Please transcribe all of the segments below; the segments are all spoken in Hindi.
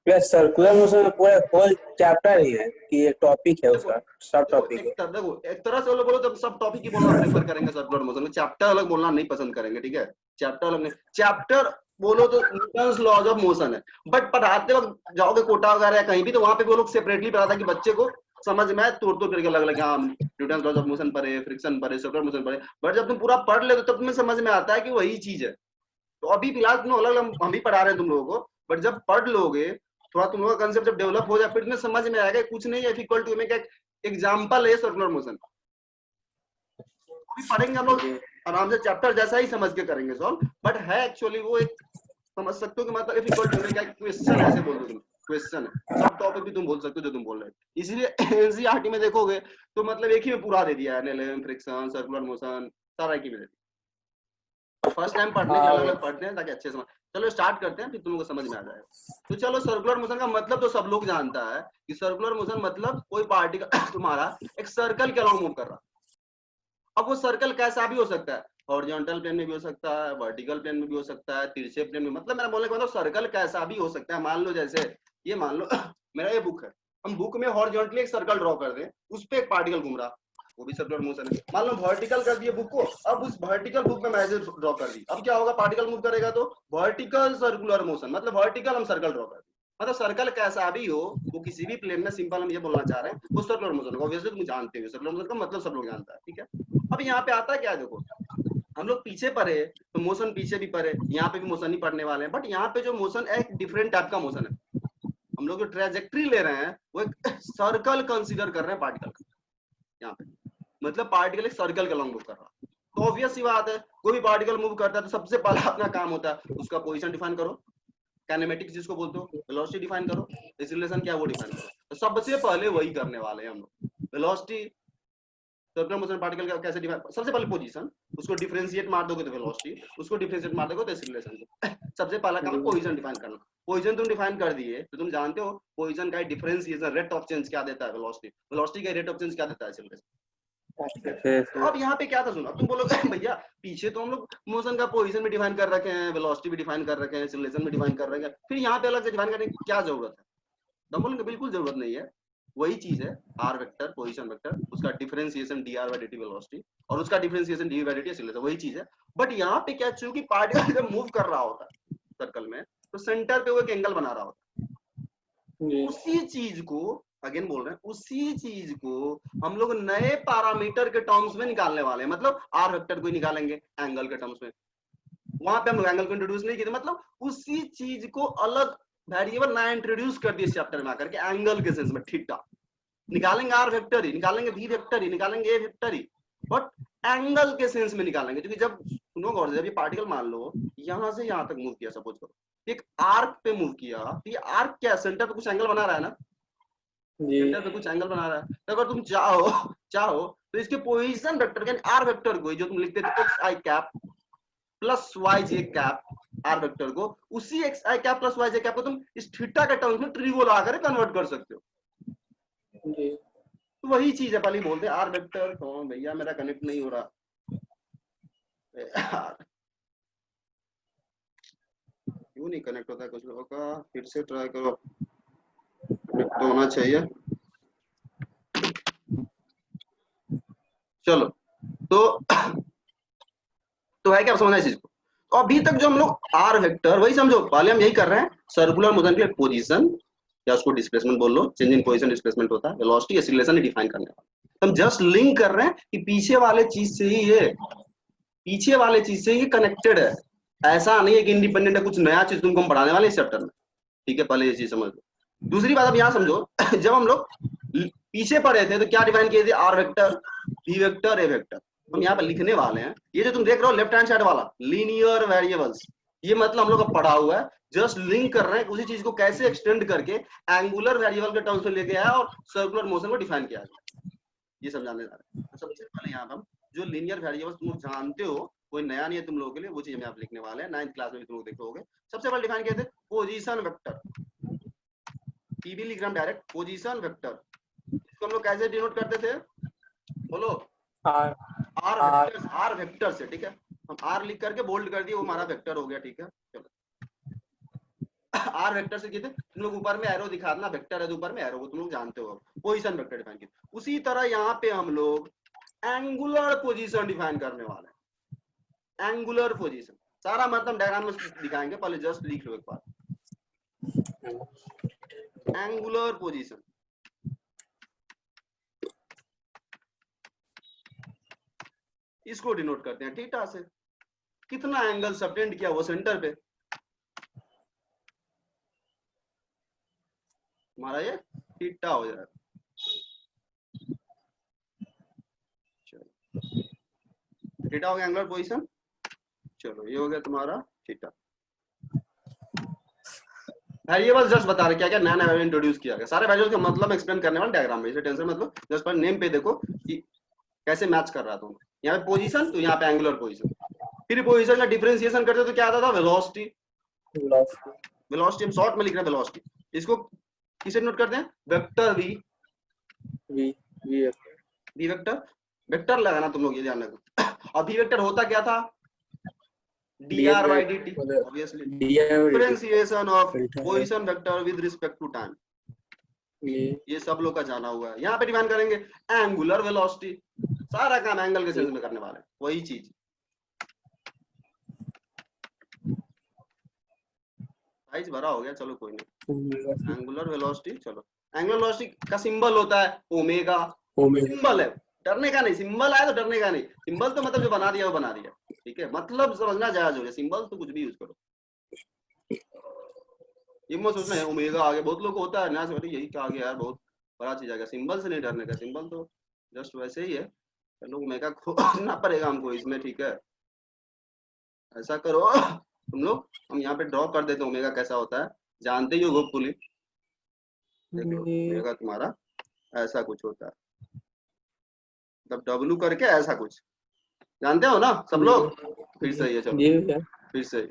पूरा सर्कुलर मोशन में पूरा होल चैप्टर ही है कि एक टॉपिक है देखो उसका, सब देखो टॉपिक है। देखो एक तरह से वो लोग बोलो तो सब टॉपिक ही बोलना प्रेफर करेंगे सर्कुलर मोशन में, चैप्टर अलग बोलना नहीं पसंद करेंगे, ठीक है। चैप्टर अलग नहीं, चैप्टर बोलो तो न्यूटन्स लॉज ऑफ मोशन है, बट पढ़ाते वक्त जाओगे कोटा वगैरह या कहीं भी तो वहां पे वो लोग सेपरेटली पढ़ाता कि बच्चे को समझ में आए, तोड़ तोड़ करके अलग अलग, हाँ न्यूटन्स लॉज ऑफ मोशन पढ़े, फ्रिक्शन पढ़े, सर्कुलर मोशन पढ़े, बट जब तुम पूरा पढ़ लेते तब तुम्हें समझ में आता है कि वही चीज है। तो अभी फिलहाल तुम अलग अलग हम भी पढ़ा रहे हैं तुम लोगों को, बट जब पढ़ लोगे थोड़ा तुम लोगों का कंसेप्ट जब डेवलप हो जाए फिर तुम्हें समझ में आएगा कुछ नहीं है, इक्वल टू में क्या एग्जांपल है सर्कुलर मोशन। अभी पढ़ेंगे हम लोग आराम से चैप्टर जैसा ही समझ के करेंगे सॉल्व, बट है एक्चुअली वो एक समझ सकते हो कि मतलब इक्वल टू में क्या क्वेश्चन ऐसे बोल दो तुम, क्वेश्चन है, सब टॉपिक भी तुम बोल सकते हो जो तुम बोल रहे हो। इसलिए एनसीईआरटी में देखोगे तो मतलब एक ही में पूरा दे दिया है, एनएलएम, फ्रिक्शन, सर्कुलर मोशन, सारा एक ही में दे दिया। फर्स्ट टाइम पढ़ने के अलग अलग पढ़ते हैं ताकि अच्छे समझ। चलो स्टार्ट करते हैं फिर तुम लोग को समझ में आ जाएगा। तो चलो सर्कुलर मोशन का मतलब तो सब लोग जानता है कि सर्कुलर मोशन मतलब कोई पार्टिकल तुम्हारा एक सर्कल के अलॉन्ग मूव कर रहा। अब वो सर्कल कैसा भी हो सकता है, हॉरिजॉन्टल प्लेन में भी हो सकता है, वर्टिकल प्लेन में भी हो सकता है, तिरछे प्लेन में, मतलब मेरा बोलने का मतलब सर्कल कैसा भी हो सकता है। मान लो जैसे ये मान लो मेरा ये बुक है, हम बुक में हॉरिजॉन्टली एक सर्कल ड्रॉ कर दें, उस पे एक पार्टिकल घूम रहा, वो भी सर्कुलर मोशन है। मान लो वर्टिकल कर दिए बुक को, अब उस वर्टिकल बुक में मैसेज ड्रॉ कर दी, अब क्या होगा, पार्टिकल मूव करेगा तो वर्टिकल सर्कुलर मोशन, मतलब वर्टिकल हम सर्कल ड्रॉ कर दी। मतलब सर्कल कैसा भी हो वो किसी भी प्लेन में, सिंपल हम ये बोलना चाह रहे हैं वो सर्कुलर मोशन होगा। ऑब्वियसली तुम जानते हो सर्कुलर मोशन का मतलब सब लोग जानता है, ठीक है। अब यहाँ पे आता है क्या, देखो हम लोग पीछे पढ़े तो मोशन पीछे भी पढ़े, यहाँ पे भी मोशन ही पढ़ने वाले हैं, बट यहाँ पे जो मोशन है एक डिफरेंट टाइप का मोशन है। हम लोग जो ट्रेजेक्ट्री ले रहे हैं वो एक सर्कल कंसीडर कर रहे हैं पार्टिकल का, यहाँ पे मतलब पार्टिकल एक सर्कल के अलॉन्ग मूव कर रहा है। तो ऑब्वियस सी बात है कोई भी पार्टिकल मूव करता है तो सबसे पहला अपना काम होता है उसका पोजीशन डिफाइन करो, काइनेमेटिक्स जिसको बोलते हो, वेलोसिटी डिफाइन करो, एक्सीलरेशन क्या है वो डिफाइन करो। तो सबसे पहले वही करने वाले हैं हम लोग। वेलोसिटी, सर्कुलर मोशन पार्टिकल का कैसे डिफाइन, सबसे पहले पोजीशन, उसको डिफरेंशिएट मार दोगे तो वेलोसिटी, उसको डिफरेंशिएट मार दोगे तो एक्सीलरेशन। सबसे पहला काम है पोजीशन डिफाइन करना। पोजीशन तुम डिफाइन कर दिए तो तुम जानते हो पोजीशन का डिफरेंशिएशन, रेट ऑफ चेंज क्या देता है वेलोसिटी, वेलोसिटी का रेट ऑफ चेंज क्या देता है एक्सीलरेशन। तो अब यहाँ पे क्या था, सुनो अब तुम बोलोगे भैया पीछे तो हम लोग मोशन का पोजीशन भी डिफाइन कर रखे हैं, वेलोसिटी भी डिफाइन कर रखे हैं, एक्सीलरेशन भी डिफाइन कर रखे हैं, फिर यहाँ पे अलग से डिफाइन करने की क्या जरूरत है। तो बोलेंगे बिल्कुल जरूरत नहीं है, वही चीज है आर वेक्टर पोजीशन वेक्टर, उसका differentiation dr by dt velocity और उसका differentiation dv by dt acceleration, वही चीज है। बट यहाँ पे क्या, चूंकि पार्टिकल जब मूव कर रहा होता है सर्कल में तो सेंटर पे वो एक एंगल बना रहा होता है, उसी चीज को अगेन बोल रहे हैं, उसी चीज को हम लोग नए पैरामीटर के टर्म्स में निकालने वाले हैं। मतलब आर वेक्टर को ही निकालेंगे एंगल के टर्म्स में, वहां पे हम लोग एंगल को इंट्रोड्यूस नहीं किए, मतलब उसी चीज को अलग वेरिएबल नया इंट्रोड्यूस कर दिया इस चैप्टर में आकर के, एंगल के सेंस में थीटा निकालेंगे, आर वेक्टर ही निकालेंगे, वी वेक्टर ही निकालेंगे, ए वेक्टर ही, बट एंगल के सेंस में निकालेंगे। क्योंकि जब सुनो गौर से, जब ये पार्टिकल मान लो यहां से यहां तक मूव किया, सपोज करो एक आर्क पे मूव किया, तो ये आर्क क्या सेंटर पे कुछ एंगल बना रहा है ना, सेंटर पे कुछ एंगल बना रहा है। तो अगर तुम चाहो चाहो तो इसके पोजीशन वेक्टर यानी आर वेक्टर को जो तुम लिखते थे एक्स आई कैप प्लस वाई जे कैप आर वेक्टर को, उसी एक्स आई कैप प्लस वाई जे कैप को तुम इस थीटा के टर्म्स में ट्रिगो लगाकर कन्वर्ट कर सकते हो। तो वही चीज है, पहले बोलते हैं आर वेक्टर। तो भैया मेरा कनेक्ट नहीं हो रहा क्यों नहीं कनेक्ट होता है कुछ लोगों का, फिर से ट्राई करो, कनेक्ट तो होना चाहिए। चलो तो है क्या, समझना इस चीज को। तो अभी तक जो हम लोग आर वेक्टर वही समझो, पहले हम यही कर रहे हैं सर्कुलर मोशन के लिए पोजीशन या उसको डिस्प्लेसमेंट बोल लो, चेंज इन पोजीशन डिस्प्लेसमेंट होता है, वेलोसिटी एक्सीलरेशन ही डिफाइन करने वाला। हम जस्ट लिंक कर रहे हैं कि पीछे वाले चीज से ही ये, पीछे वाले चीज से ही कनेक्टेड है, ऐसा नहीं है कि इंडिपेंडेंट है, कुछ नया चीज तुमको हम पढ़ाने वाले इस चैप्टर में, ठीक है। पहले ये चीज समझ लो। दूसरी बात अब यहाँ समझो जब हम लोग पीछे पढ़े थे तो क्या डिफाइन किए थे, आर वेक्टर, बी वेक्टर, ए वेक्टर। हम यहाँ पे लिखने वाले हैं, ये जो तुम देख रहे हो लेफ्ट हैंड साइड वाला लीनियर वेरिएबल्स, ये मतलब हम लोग का पढ़ा हुआ है, जस्ट लिंक कर रहे हैं उसी चीज को कैसे एक्सटेंड करके एंगुलर वेरिएबल के टर्म्स में लेके आया और सर्कुलर मोशन को डिफाइन किया गया, ये समझाने जा रहे हैं। तो सबसे पहले यहाँ हम जो लीनियर वेरिएबल्स तुम लोग जानते हो, कोई नया नहीं है तुम लोगों के लिए, वो चीज हम यहाँ लिखने वाले हैं, 9th क्लास में भी तुम लोग देखे होगे। सबसे पहले डिफाइन किए थे पोजीशन वेक्टर, पीबी लिख रहे हम डायरेक्ट, पोजीशन वेक्टर, इसको हम लोग कैसे डिनोट करते थे, बोलो आर वेक्टर से, ठीक है। हम आर लिख करके बोल्ड कर दिए, वो हमारा वेक्टर हो गया, ठीक है। चलो आर वेक्टर से किए थे तुम लोग, ऊपर में एरो दिखा देना, वेक्टर है तो ऊपर में एरो, वो तुम लोग जानते हो, पोजीशन वेक्टर डिफाइन किए। उसी तरह यहाँ पे हम लोग एंगुलर पोजीशन डिफाइन करने वाले हैं। एंगुलर पोजीशन सारा मतलब डायग्राम में दिखाएंगे, पहले जस्ट लिख लो एक बार। एंगुलर पोजीशन, इसको डिनोट करते हैं थीटा से। कितना एंगल सबटेंड किया वो सेंटर पे, हमारा ये थीटा हो जाएगा। थीटा हो गया एंगुलर पोजीशन। चलो ये हो गया तुम्हारा थीटा। वेरिएबल्स जस्ट बता रहे क्या क्या नया नया इंट्रोड्यूस किया गया, सारे वेरिएबल्स का मतलब एक्सप्लेन करने वाले डायग्राम में, इसे टेंशन मतलब जस्ट पर नेम पे देखो कि कैसे मैच कर रहा था। यहाँ पे पोजीशन तो यहाँ पे एंगुलर पोजीशन, फिर पोजीशन का डिफरेंशिएशन करते तो क्या आता था, वेलोसिटी। वेलोसिटी हम शॉर्ट में लिख रहे हैं वेलोसिटी, इसको किसे नोट करते हैं, vector V. V vector, vector लगाना तुम लोग ये ध्यान रखो। और वी वेक्टर होता क्या था, dr by dt, obviously differentiation of position vector with respect to time, ये सब लोग का जाना हुआ है। यहाँ पे डिफाइन करेंगे एंगुलर वेलोसिटी, सारा काम एंगल के सेंस में करने वाले हैं, वही चीज। साइज भरा हो गया, चलो कोई नहीं। एंगुलर वेलोसिटी, चलो एंगुलर वेलोसिटी का सिंबल होता है ओमेगा। सिंबल है, डरने का नहीं, सिंबल आया तो डरने का नहीं। सिंबल तो मतलब जो बना दिया वो बना दिया, ठीक है, मतलब समझना जायज हो गया। सिंबल तो कुछ भी यूज करो, ये मत सोचना है ओमेगा आ गया, बहुत लोग को होता है ना यही क्या आ गया यार, बहुत बड़ा चीज आ गया। सिंबल से नहीं डरने का, सिंबल तो जस्ट वैसे ही है। चलो ओमेगा खोजना पड़ेगा हमको इसमें, ठीक है। ऐसा करो तुम लोग, हम यहाँ पे ड्रॉ कर देते हैं ओमेगा कैसा होता है, जानते ही हो होपफुली। देखो ओमेगा तुम्हारा ऐसा कुछ होता है, मतलब डब्लू करके ऐसा कुछ, जानते हो ना सब लोग। फिर सही है, चलो फिर सही है।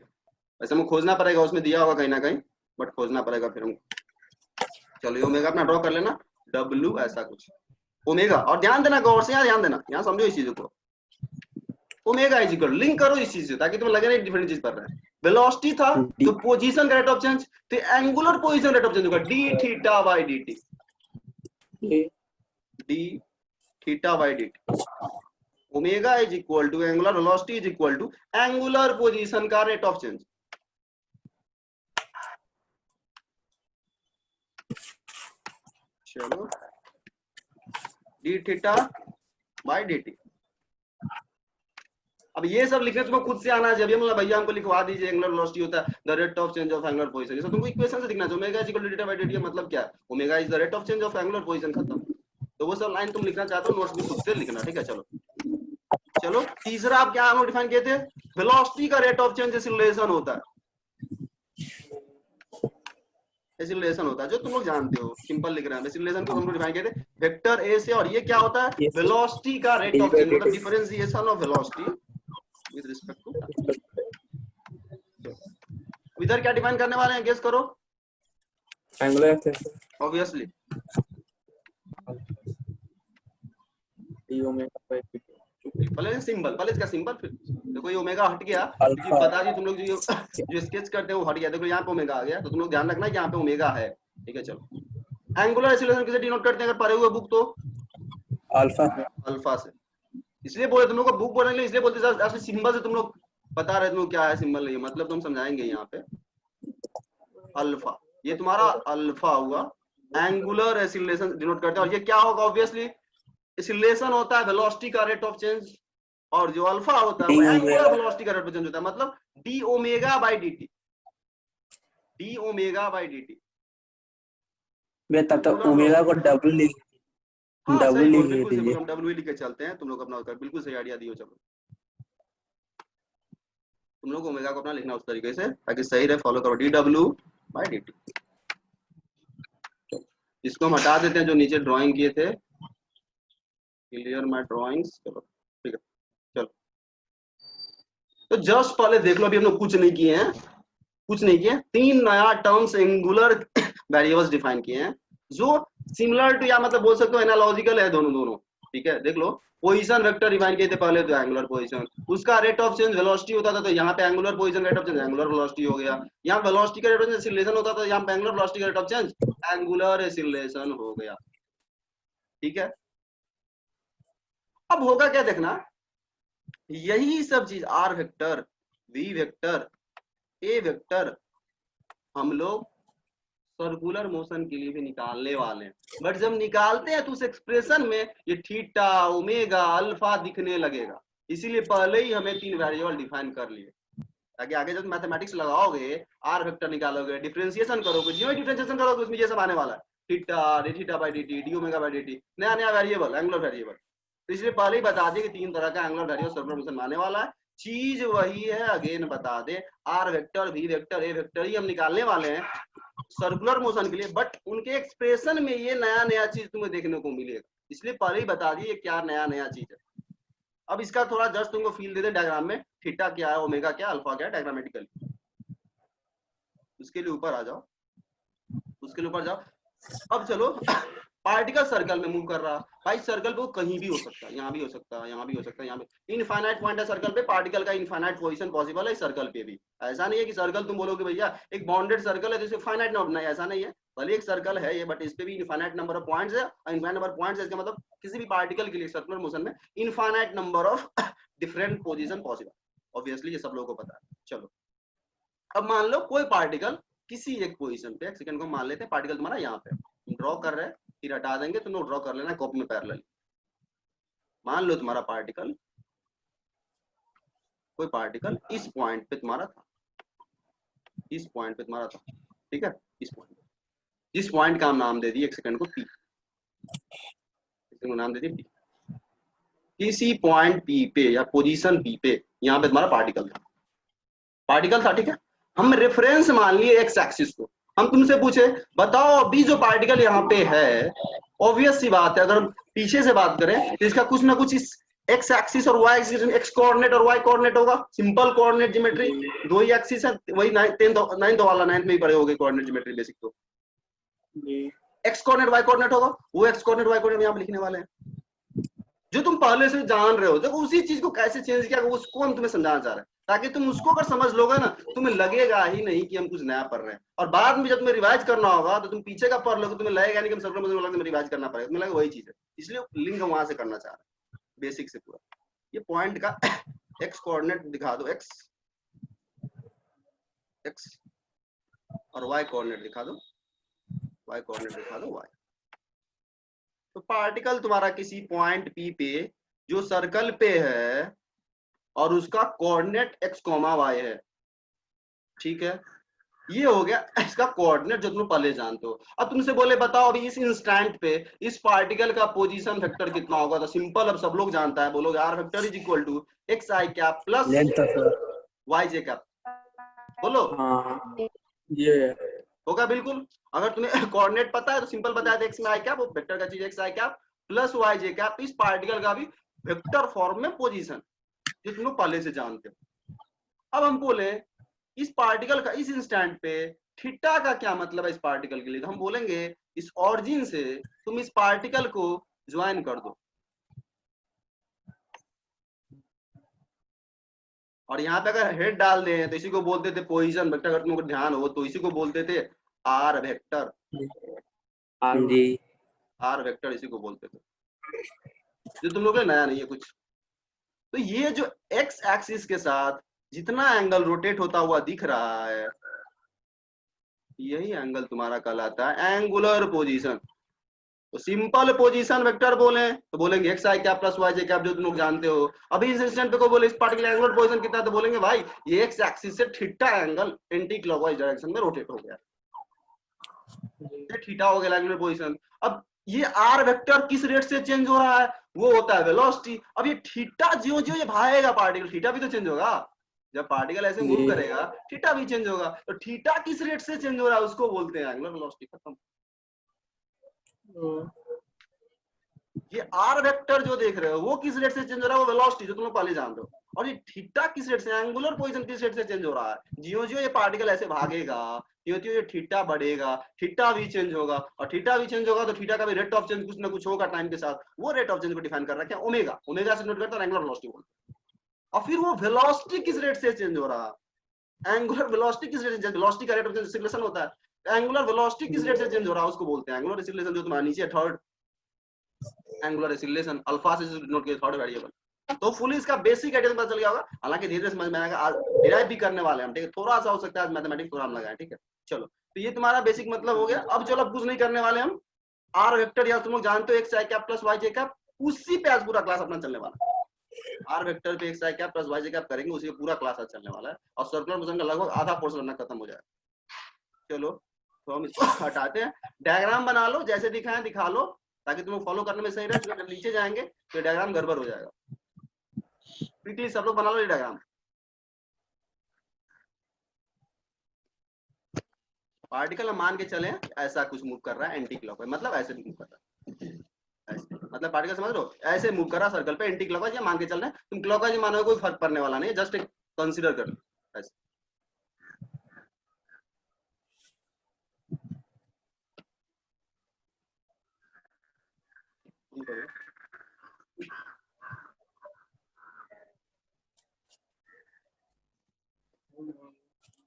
वैसे हमको खोजना पड़ेगा, उसमें दिया होगा कहीं ना कहीं, बट खोजना पड़ेगा फिर हमको। चलो ओमेगा अपना ड्रॉ कर लेना, डब्लू ऐसा कुछ ओमेगा। और ध्यान देना, गौर से यहाँ ध्यान देना, यहाँ समझो इस चीज को। ओमेगा इज इक्वल, लिंक करो इस चीज से ताकि तुम्हें लगे नहीं डिफरेंट चीज कर रहे हैं। वेलोसिटी था तो पोजीशन का रेट ऑफ चेंज, तो angular position rate of change होगा d theta by dt, d theta by dt। Omega is equal to angular velocity is equal to angular position का रेट ऑफ चेंज। चलो डी थीटा बाय dt। अब ये सब लिखने तुम्हें खुद से आना चाहिए, मतलब भैया हमको लिखवा दीजिए एंगुलर वेलोसिटी होता है the rate of change of angular position, ये सब तुमको इक्वेशन से दिखना चाहिए। Omega is equal to theta by dt मतलब क्या है, omega is the rate of change of angular position, खत्म। तो वो सब लाइन तुम लिखना चाहते हो नोट्स में खुद से लिखना, ठीक है। चलो चलो तीसरा आप क्या हम डिफाइन किए थे, वेलोसिटी का रेट ऑफ चेंज एक्सीलरेशन होता है, एक्सीलरेशन होता है जो तुम लोग जानते हो, सिंपल लिख रहे हैं। एक्सीलरेशन को हम लोग डिफाइन किए थे वेक्टर ए से, और ये क्या होता है, वेलोसिटी का रेट ऑफ चेंज, मतलब differentiation of velocity with respect to time. इधर क्या डिफाइन करने वाले हैं, गेस करो। Angular acceleration, obviously d omega by dt। पहले सिंबल, पहले इसका सिंबल, फिर देखो ये ओमेगा हट गया, क्योंकि बता दी तुम लोग जो स्केच करते हैं वो हट गया। देखो यहाँ पे ओमेगा आ गया, तो तुम लोग ध्यान रखना कि यहाँ पे ओमेगा है, ठीक है। चलो एंगुलर एक्सीलरेशन किसे डिनोट करते हैं अगर पढ़े हुए बुक तो, अल्फा अल्फा से। इसलिए बोले तुम लोग को बुक बोलने के लिए, इसलिए बोलते हैं सिंबल से तुम लोग बता रहे तुम लोग क्या है सिंबल, नहीं मतलब तुम समझाएंगे यहाँ पे। अल्फा, ये तुम्हारा अल्फा हुआ, एंगुलर एक्सीलरेशन डिनोट करते हैं। और ये क्या होगा, ऑब्वियसली एक्सीलरेशन होता है वेलोसिटी का रेट ऑफ चेंज, और जो अल्फा होता है वो एंगुलर वेलोसिटी का रेट ऑफ चेंज होता है, मतलब D omega by dt, D omega by dt। मैं तब तक ओमेगा को डब्ल्यू लिख, हाँ डब्ल्यू सही बोल, लिख बिल्कुल सही दीजिए। बोल, हम डब्ल्यू लिख के चलते हैं, तुम लोग अपना होता है, बिल्कुल सही आइडिया दियो। चलो तुम लोग ओमेगा को अपना लिखना उस तरीके से ताकि सही रहे, फॉलो करो, डी डब्ल्यू बाय dt। इसको हम हटा देते हैं जो नीचे ड्राइंग किए थे, क्लियर माय ड्राइंग्स। चलो ठीक है, चलो तो जस्ट पहले देख लो, अभी हम लोग कुछ नहीं किए हैं, कुछ नहीं किए, तीन नया टर्म्स एंगुलर वेरिएबल्स डिफाइन किए हैं जो सिमिलर टू, या मतलब बोल सकते हो एनालॉजिकल है दोनों दोनों, ठीक है, देख लो, पोजीशन वेक्टर डिफाइन किए थे पहले, तो एंगुलर पोजीशन, उसका रेट ऑफ चेंज वेलोसिटी होता था, तो यहाँ पे angular position rate of change angular velocity हो गया। यहाँ वेलोसिटी का रेट ऑफ चेंज एक्सीलरेशन होता था, यहाँ पे एंगुलर वेलोसिटी का rate of change angular acceleration हो गया। ठीक है, अब होगा क्या देखना, यही सब चीज आर वेक्टर, वी वेक्टर, ए वेक्टर हम लोग सर्कुलर मोशन के लिए भी निकालने वाले हैं। बट जब निकालते हैं तो उस एक्सप्रेशन में ये थीटा, ओमेगा, अल्फा दिखने लगेगा, इसीलिए पहले ही हमें 3 वेरिएबल डिफाइन कर लिए, ताकि आगे जब मैथमेटिक्स लगाओगे, आर वेक्टर निकालोगे, डिफरेंशिएशन करोगे, जो डिफरेंशिएशन करोगे उसमें ये सब आने वाला है, theta, D theta by d T, D omega by d T, नया नया वेरिएबल, एंगुलर वेरिएबल। तो इसलिए पहले ही बता दिए कि 3 तरह का एंगुलर वेरिएबल सर्कुलर मोशन में आने वाला है। चीज वही है, अगेन बता दे, आर वेक्टर, वी वेक्टर, ए वेक्टर ही हम निकालने वाले हैं सर्कुलर मोशन के लिए, बट उनके एक्सप्रेशन में ये नया नया चीज तुम्हें देखने को मिलेगा, इसलिए पहले ही बता दिए क्या नया नया चीज है। अब इसका थोड़ा जस्ट तुमको फील दे दे डायग्राम में, थीटा क्या है, ओमेगा क्या, अल्फा क्या है, डायग्रामेटिकली। उसके लिए ऊपर आ जाओ, उसके लिए ऊपर जाओ। अब चलो, पार्टिकल सर्कल में मूव कर रहा, भाई सर्कल पे वो कहीं भी हो सकता है, यहाँ भी हो सकता है, यहाँ भी हो सकता है, यहाँ भी इनफाइनाइट पॉइंट है सर्कल पे, पार्टिकल का इनफाइनाइट पोजीशन पॉसिबल है सर्कल पे भी। ऐसा नहीं है कि सर्कल तुम बोलोगे भैया एक बाउंडेड सर्कल है तो इसमें फाइनाइट नंबर, नहीं ऐसा नहीं है, भले एक सर्कल है ये, बट इस पे भी इनफाइनाइट नंबर ऑफ पॉइंट्स है, और इनफाइनाइट नंबर पॉइंट्स है इसका मतलब किसी भी पार्टिकल के लिए सर्कुलर मोशन में infinite number of different position possible, obviously ये सब लोगों को पता है। चलो, अब मान लो कोई पार्टिकल किसी एक पोजीशन पे, एक सेकंड को मान लेते हैं, पार्टिकल तुम्हारा यहाँ पे, ड्रॉ कर रहे हैं, फिर हटा देंगे, तुम लोग ड्रॉ कर लेना कॉपी में पैरेलल। मान लो तुम्हारा पार्टिकल, कोई पार्टिकल इस पॉइंट पे तुम्हारा था, इस पॉइंट पे तुम्हारा था, ठीक है, इस पॉइंट, जिस पॉइंट का हम नाम दे दिए एक सेकंड को पी, इसको नाम दे दिए पी, किसी पॉइंट पी पे या पोजीशन पी पे यहाँ पे तुम्हारा पार्टिकल था, पार्टिकल था, ठीक है। हम रेफरेंस मान लिए एक्स एक्सिस को, हम तुमसे पूछे बताओ अभी जो पार्टिकल यहाँ पे है, ऑब्वियस सी बात है, अगर हम पीछे से बात करें तो इसका कुछ ना कुछ इस एक्स एक्सिस और वाई एक्सिस, एक्स कोऑर्डिनेट और वाई कोऑर्डिनेट होगा, सिंपल कोऑर्डिनेट ज्योमेट्री, दो ही एक्सिस है, वही 9th वाला 9th में ही पढ़े होगे कोऑर्डिनेट ज्योमेट्री बेसिक, तो एक्स कोऑर्डिनेट वाई कोऑर्डिनेट होगा, वो एक्स कोऑर्डिनेट वाई कोऑर्डिनेट यहाँ पे लिखने वाले हैं, जो तुम पहले से जान रहे हो। देखो उसी चीज को कैसे चेंज किया उसको हम तुम्हें समझाना चाह रहे हैं, ताकि तुम उसको अगर समझ लोगे ना, तुम्हें लगेगा ही नहीं कि हम कुछ नया पढ़ रहे हैं, और बाद में जब तुम्हें रिवाइज करना होगा तो तुम पीछे का पढ़ लोगे, तुम्हें लगेगा नहीं कि हम सर्कुलर मोशन तुम्हें रिवाइज करना पड़ेगा, तुम्हें लगेगा वही चीज है, इसलिए लिंक वहां से करना चाह रहे हैं बेसिक से पूरा। ये पॉइंट का एक्स कोऑर्डिनेट दिखा दो, एक्स एक्स, और वाई कोऑर्डिनेट दिखा दो, वाई कोऑर्डिनेट दिखा दो वाई। तो पार्टिकल तुम्हारा किसी पॉइंट पी पे जो सर्कल पे है और उसका कोऑर्डिनेट एक्स कॉमा वाई है, ठीक है, ये हो गया इसका कोऑर्डिनेट जो तुम पहले जानते हो। अब तुमसे बोले बताओ अभी इस इंस्टेंट पे इस पार्टिकल का पोजीशन वेक्टर कितना होगा, तो सिंपल, अब सब लोग जानता है, बोलोगे r vector is equal to x I cap plus Y J cap, बोलो। हाँ ये होगा बिल्कुल, अगर तुम्हें कोऑर्डिनेट पता है तो सिंपल बताया था एक्स में आई कैप, वो वेक्टर का चीज एक्स आई कैप प्लस वाई जे कैप, इस पार्टिकल का भी वेक्टर फॉर्म में पोजीशन जो तुम लोग पहले से जानते हो। अब हम बोले इस पार्टिकल का इस इंस्टेंट पे थीटा का क्या मतलब है इस पार्टिकल के लिए, तो हम बोलेंगे इस ऑरिजिन से तुम इस पार्टिकल को ज्वाइन कर दो, और यहाँ पे अगर हेड डाल दें तो इसी को बोलते थे पोजीशन वेक्टर, अगर तुमको ध्यान हो तो इसी को बोलते थे आर वेक्टर, हाँ जी, आर वेक्टर इसी को बोलते थे, जो तुम लोग नया नहीं है कुछ। तो ये जो एक्स एक्सिस के साथ जितना एंगल रोटेट होता हुआ दिख रहा है, यही एंगल तुम्हारा कहलाता है एंगुलर पोजीशन। तो सिंपल पोजीशन वेक्टर बोले तो बोलेंगे एक्स आई कैप प्लस वाई जे कैप, जो तुम लोग जानते हो। अभी इस इंस्टेंट पे को बोले इस पार्टिकुलर एंगुलर पोजीशन कितना, तो बोलेंगे भाई ये एक्स एक्सिस से theta angle anti clockwise direction में रोटेट हो गया, ये थीटा हो गया एंगुलर पोजीशन। अब ये आर वेक्टर किस रेट से चेंज हो रहा है, वो होता है वेलोसिटी। अब ये थीटा ज्यो ज्यो ये भागेगा पार्टिकल, थीटा भी तो चेंज होगा, जब पार्टिकल ऐसे मूव करेगा थीटा भी चेंज होगा, तो थीटा किस रेट से चेंज हो रहा है उसको बोलते हैं एंगुलर वेलोसिटी। खत्म। ये आर वेक्टर जो देख रहे हो वो किस रेट से चेंज हो रहा है, वो वेलोसिटी जो तुम लोग पहले जान रहे हो। और ये थीटा किस रेट से, एंगुलर पोजीशन किस रेट से चेंज हो रहा है। जियो जियो ये पार्टिकल ऐसे भागेगा, त्यों त्यों ये थीटा बढ़ेगा, थीटा भी चेंज होगा, और थीटा भी चेंज होगा तो थीटा का भी रेट ऑफ चेंज कुछ ना कुछ होगा टाइम के साथ। वो रेट ऑफ चेंज को डिफाइन कर रहा है क्या, ओमेगा। ओमेगा से नोट करता है एंगुलर वेलोसिटी बोलते हैं। और फिर वो वेलोसिटी किस रेट से चेंज हो रहा है, एंगुलर वेलोसिटी किस रेट से, वेलोसिटी का रेट ऑफ चेंज एक्सीलरेशन होता है, एंगुलर वेलोसिटी किस रेट से चेंज हो रहा है उसको बोलते हैं एंगुलर एक्सीलरेशन। जो तुम्हारा नीचे थर्ड एंगुलर एक्सीलरेशन अल्फा से नोट किया, थर्ड वेरिएबल। तो फुली इसका बेसिक आइडिया पता चल गया होगा, हालांकि धीरे धीरे समझ में आएगा, आज डिराइव भी करने वाले हैं हम, ठीक है। थोड़ा सा हो सकता है आज मैथमेटिक्स थोड़ा हम लगाएं, ठीक है। चलो तो ये तुम्हारा बेसिक मतलब हो गया। अब चलो अब कुछ नहीं करने वाले हम, आर वेक्टर या तुम लोग जानते हो एक्स आई कैप प्लस वाई जे कैप, उसी पे आज पूरा क्लास अपना चलने वाला है। आर वेक्टर पे एक्स आई कैप प्लस वाई जे कैप करेंगे, उसी पे पूरा क्लास आज चलने वाला है। और सर्कुलर मोशन का लगभग आधा पोर्शन अपना खत्म हो जाएगा। चलो तो हम इसको हटाते हैं, डायग्राम बना लो, जैसे दिखाएं दिखा लो, ताकि तुम फॉलो करने में सही रहे। जब नीचे जाएंगे तो डायग्राम गड़बड़ हो जाएगा। क्विकली सब लोग बना लो ये डायग्राम। पार्टिकल हम मान के चले ऐसा कुछ मूव कर रहा है एंटी क्लॉकवाइज, मतलब ऐसे मूव कर रहा है, ऐसे मतलब पार्टिकल समझ लो ऐसे मूव कर रहा है सर्कल पे एंटी क्लॉकवाइज, या मान के चलना है। तुम क्लॉकवाइज मानो कोई फर्क पड़ने वाला नहीं, जस्ट एक कंसीडर कर लो ऐसे।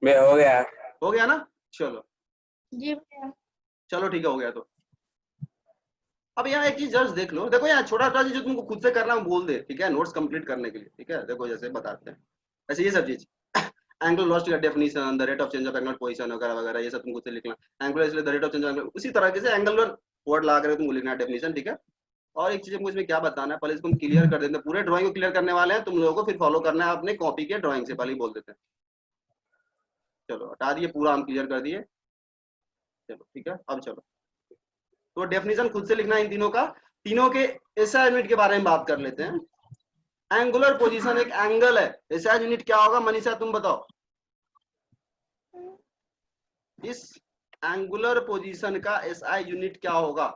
बे हो गया। हो गया ना, चलो जी भैया। चलो ठीक है, हो गया। तो अब यहाँ एक चीज जस्ट देख लो, देखो यहाँ छोटा छोटा चीज जो तुमको खुद से करना है बोल दे, ठीक है, नोट्स कंप्लीट करने के लिए, ठीक है। देखो जैसे बताते हैं, ऐसे ये सब चीज एंगुलर वेलोसिटी का definition, the rate of change of angular position वगैरह वगैरह, ये सब तुमको खुद से लिखना। एंगुलर इसलिए the rate of change of angular, उसी तरह से एंगुलर वर्ड लगा कर तुमको लिखना है डेफिनेशन, ठीक है। और एक चीज मुझे इसमें क्या बताना है, पहले इसको हम क्लियर कर देते हैं, पूरे ड्राइंग को क्लियर करने वाले हैं तुम लोगों को, फिर फॉलो करना है अपने कॉपी के ड्राइंग से, पहले ही बोल देते हैं। चलो हटा दिए, पूरा हम क्लियर कर दिए, चलो ठीक है। अब चलो तो डेफिनेशन खुद से लिखना है इन तीनों का, तीनों के एसआई यूनिट के बारे में बात कर लेते हैं। एंगुलर पोजीशन एक एंगल है, एसआई यूनिट क्या होगा मनीषा तुम बताओ। इस एंगुलर पोजीशन का एसआई यूनिट क्या होगा।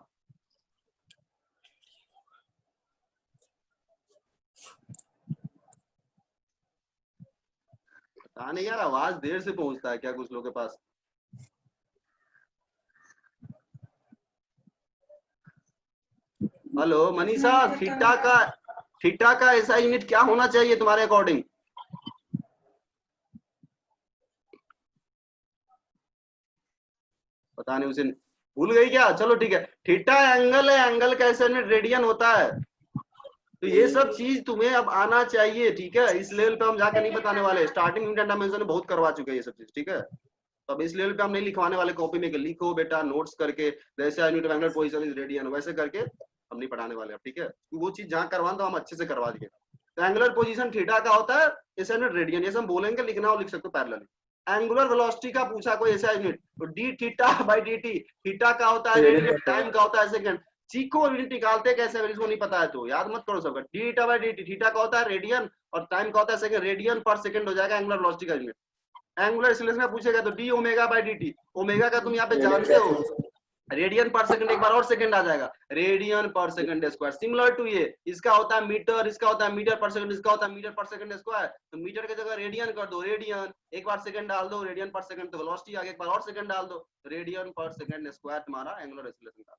पता नहीं यार, आवाज देर से पहुंचता है क्या कुछ लोगों के पास। हेलो मनीषा, थीटा का एसआई यूनिट क्या होना चाहिए तुम्हारे अकॉर्डिंग। पता नहीं, उसे भूल गई क्या। चलो ठीक है, थीटा एंगल है, एंगल का एसआई यूनिट रेडियन होता है। तो ये सब चीज तुम्हें अब आना चाहिए, ठीक है। इस लेवल पे हम जाकर नहीं बताने वाले, स्टार्टिंग यूनिट एंड डायमेंशन में बहुत करवा चुके हैं ये सब चीज, ठीक है। तो अब इस लेवल पे हम नहीं लिखवाने वाले, कॉपी में लिखो बेटा नोट्स करके, जैसे unit of angular position is radian, वैसे करके हम नहीं पढ़ाने वाले अब, ठीक है। वो चीज जहाँ करवाना तो हम अच्छे से करवा दिए। तो एंगुलर पोजीशन थीटा का होता है, इस यूनिट रेडियन, ये हम बोलेंगे, लिखना हो लिख सकते हो पैरेलली। एंगुलर वेलोसिटी का पूछा कोई ऐसा यूनिट, तो D theta by d t, theta का होता है रेडियन, टाइम का होता है सेकंड। सीखो यूनिट निकालते कैसे, अगर इसको नहीं पता है तो याद मत करो सबका। D theta by d t, theta का होता है रेडियन और टाइम का होता है सेकंड, रेडियन पर सेकंड हो जाएगा एंगुलर वेलोसिटी का यूनिट। एंगुलर एक्सीलरेशन में पूछेगा तो D omega by d T, omega का तुम यहाँ पे जानते हो, रेडियन पर सेकंड, एक बार और सेकंड आ जाएगा, रेडियन पर सेकंड स्क्वायर। सिमिलर टू ये, इसका होता है मीटर, इसका होता है मीटर पर सेकंड, इसका होता है मीटर पर सेकंड स्क्वायर। तो मीटर की जगह रेडियन कर दो, रेडियन, एक बार सेकंड डाल दो, रेडियन पर सेकंड, तो वेलोसिटी आ गया, एक बार और सेकंड डाल दो, रेडियन पर सेकंड स्क्वायर तुम्हारा एंगुलर एक्सीलरेशन का।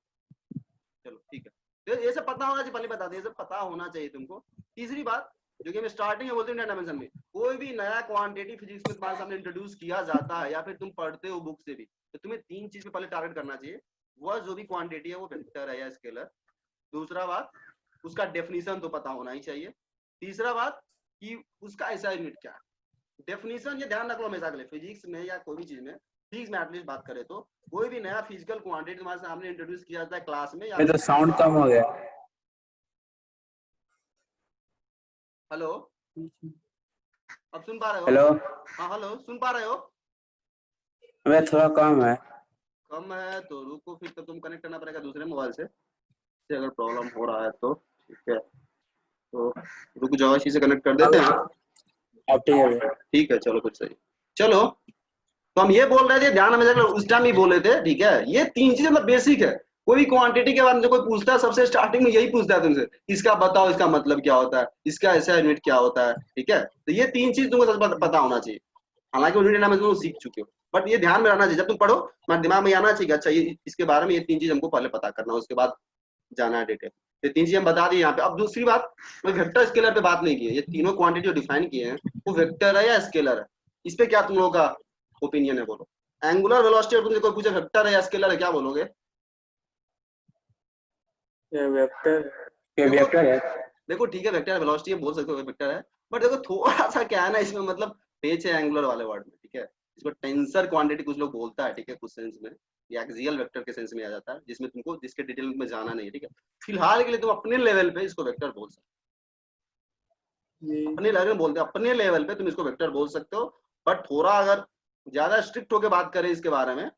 चलो ठीक है, तो ये सब पता होना चाहिए, पहले बता दें, ये सब पता होना चाहिए तुमको। तीसरी बात जो कि मैं स्टार्टिंग में बोलते हैं डायमेंशन में, कोई भी नया क्वांटिटी फिजिक्स में तुम्हारे सामने इंट्रोड्यूस किया जाता है या फिर तुम पढ़ते हो बुक से भी, तो तुम्हें तीन चीज पे पहले टारगेट करना चाहिए। वह जो भी क्वांटिटी है वो वेक्टर है या स्केलर। दूसरा बात, उसका डेफिनेशन तो पता होना ही चाहिए। तीसरा बात कि उसका एसआई यूनिट क्या है। डेफिनेशन ये ध्यान रख लो हमेशा के लिए, फिजिक्स में या कोई भी चीज में, फिजिक्स में एटलीस्ट बात करें तो, कोई भी नया फिजिकल क्वांटिटी तुम्हारे सामने इंट्रोड्यूस किया जाता है क्लास में या तो साउंड कम हो गया। हेलो, अब सुन पा रहे हो। हेलो, हाँ हेलो, सुन पा रहे हो। मैं थोड़ा कम है। कम है तो रुको, फिर तो तुम कनेक्ट करना पड़ेगा दूसरे मोबाइल से अगर प्रॉब्लम हो रहा है तो, ठीक है। तो रुक जाओ, इसी से कनेक्ट कर देते हैं। अब ठीक है चलो कुछ सही। चलो तो हम ये बोल रहे थे, ध्यान में उस टाइम ही बोले थे, ठीक है। ये तीन चीज मतलब बेसिक है, कोई क्वांटिटी के बारे में जो कोई पूछता है सबसे स्टार्टिंग में यही पूछता है तुमसे, इसका बताओ इसका मतलब क्या होता है, इसका ऐसा यूनिट क्या होता है, ठीक है। तो ये 3 चीज तुमको सबसे पता होना चाहिए। हालांकि यूनिट नाम तुम सीख चुके हो, बट ये ध्यान में रहना चाहिए जब तुम पढ़ो, तुम्हारे दिमाग में आना चाहिए अच्छा ये इसके बारे में ये 3 चीज हमको पहले पता करना, उसके बाद जाना है डिटेल। ये 3 चीज हम बता दी यहाँ पे। अब दूसरी बात, मैं वेक्टर स्केलर पे बात नहीं की है। ये तीनों क्वांटिटी जो डिफाइन किए हैं वो वेक्टर है या स्केलर है, इस पे क्या तुम लोगों का ओपिनियन है बोलो। एंगुलर वेलोसिटी और तुमसे कोई पूछे वेक्टर है या स्केलर है, क्या बोलोगे? ये वेक्टर, ये देखो वेक्टर है। देखो ठीक है वेक्टर वेलोसिटी बोल सकते हो वेक्टर है, बट देखो थोड़ा सा क्या है ना इसमें, मतलब पेच है एंगुलर वाले वर्ड में, ठीक है। इसको टेंसर क्वांटिटी कुछ लोग बोलता है, ठीक है, कुछ सेंस में ये एक्सियल वेक्टर के सेंस में आ जाता है, जिसमें तुमको जिसके डिटेल में जाना नहीं है, ठीक है। फिलहाल के लिए तुम अपने लेवल पे इसको वेक्टर बोल सकते हो, अपने लेवल में बोलते हो, अपने लेवल पे तुम इसको वेक्टर बोल सकते हो। बट थोड़ा अगर ज्यादा स्ट्रिक्ट होकर बात करें इसके बारे में,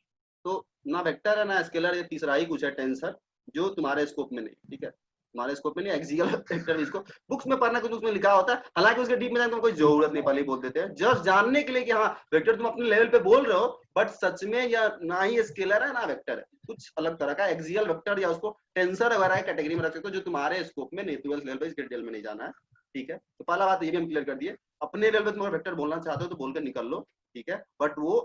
तो ना वेक्टर है ना स्केलर, ये तीसरा ही कुछ है टेंसर, जो तुम्हारे स्कोप में नहीं, ठीक है, तुम्हारे स्कोप में नहीं। एक्सियल वेक्टर इसको बुक्स में पढ़ना कुछ उसमें लिखा होता है, हालांकि उसके डीप में जाने की कोई जरूरत नहीं, पहले ही बोल देते हैं जस्ट जानने के लिए कि हाँ वेक्टर तुम अपने लेवल पे बोल रहे हो, बट सच में या ना ही स्केलर है ना वेक्टर है, कुछ अलग तरह का एक्सियल वेक्टर या उसको टेंसर वगैरह कैटेगरी में रख सकते हो, जो तुम्हारे स्कोप में नहीं, ट्वेल्थ लेवल पे इसके डिटेल में नहीं जाना है, ठीक है। तो पहला बात ये भी हम क्लियर कर दिए, अपने लेवल पे तुम वेक्टर बोलना चाहते हो तो बोलकर निकल लो, ठीक है, बट वो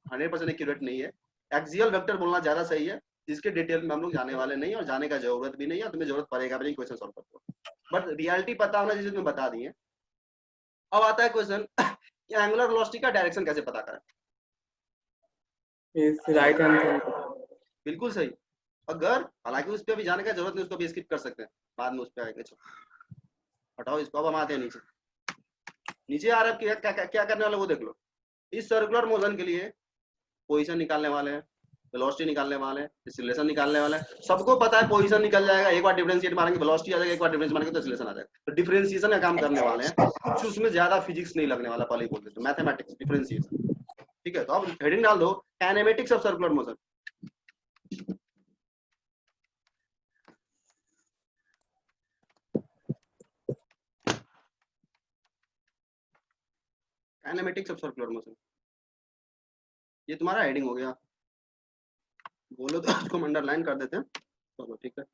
100% एक्यूरेट नहीं है। एक्सियल वेक्टर बोलना ज्यादा सही है, जिसके डिटेल में हम लोग जाने वाले नहीं और जाने का जरूरत भी नहीं है, तुम्हें जरूरत पड़ेगा भी नहीं क्वेश्चन सॉल्व करते हो, बट रियलिटी पता होना जिसे तुम्हें बता दी है। अब आता है क्वेश्चन कि एंगुलर वेलोसिटी का डायरेक्शन कैसे पता करें। इस राइट हैंड थिंग। बिल्कुल सही। अगर हालांकि उस पर भी जाने का जरूरत नहीं, उसको भी स्किप कर सकते हैं, बाद में उस पर आएंगे, चलो हटाओ इसको। अब हम आते हैं नीचे, नीचे आ रहा है क्या क्या, क्या करने वाले वो देख लो। इस सर्कुलर मोशन के लिए पोजीशन निकालने वाले हैं, वेलोसिटी निकालने वाले हैं, एक्सीलरेशन निकालने वाले हैं। सबको पता है पोजीशन निकल जाएगा, एक बार डिफरेंशिएट मारेंगे वेलोसिटी आ जाएगा, एक बार डिफरेंस मारेंगे तो एक्सीलरेशन आ जाएगा। तो डिफरेंशिएशन का काम करने वाले हैं, कुछ उसमें ज्यादा फिजिक्स नहीं लगने वाला, पहले ही बोल देते मैथमेटिक्स डिफरेंशिएशन, ठीक है। तो अब हेडिंग डाल दो kinematics of circular motion. Kinematics of circular motion, ये तुम्हारा हेडिंग हो गया। बोलो तो उसको अंडरलाइन कर देते हैं, चलो ठीक है।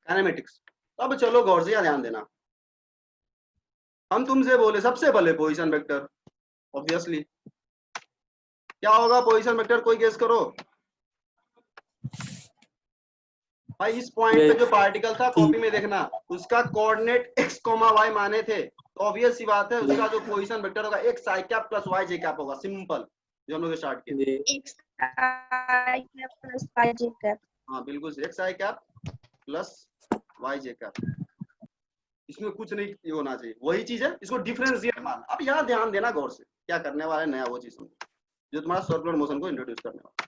काइनेमेटिक्स, अब चलो गौर से ध्यान देना। हम तुमसे बोले सबसे पहले पोजीशन वेक्टर, ऑब्वियसली क्या होगा पोजीशन वेक्टर, कोई गेस करो भाई। इस पॉइंट पे जो पार्टिकल था कॉपी में देखना, उसका कोऑर्डिनेट x, y माने थे, तो ऑब्वियस सी बात है उसका जो पोजीशन वेक्टर होगा x i cap plus y j cap होगा, सिंपल, जो हम लोग स्टार्ट किए। x I cap plus y j cap। हाँ बिल्कुल x i cap plus y j cap, इसमें कुछ नहीं ये होना चाहिए, वही चीज है, इसको डिफरेंशिएट मान। अब यहाँ ध्यान देना गौर से, क्या करने वाला है नया वो चीज जो तुम्हारा सर्कुलर मोशन को इंट्रोड्यूस करने वाला।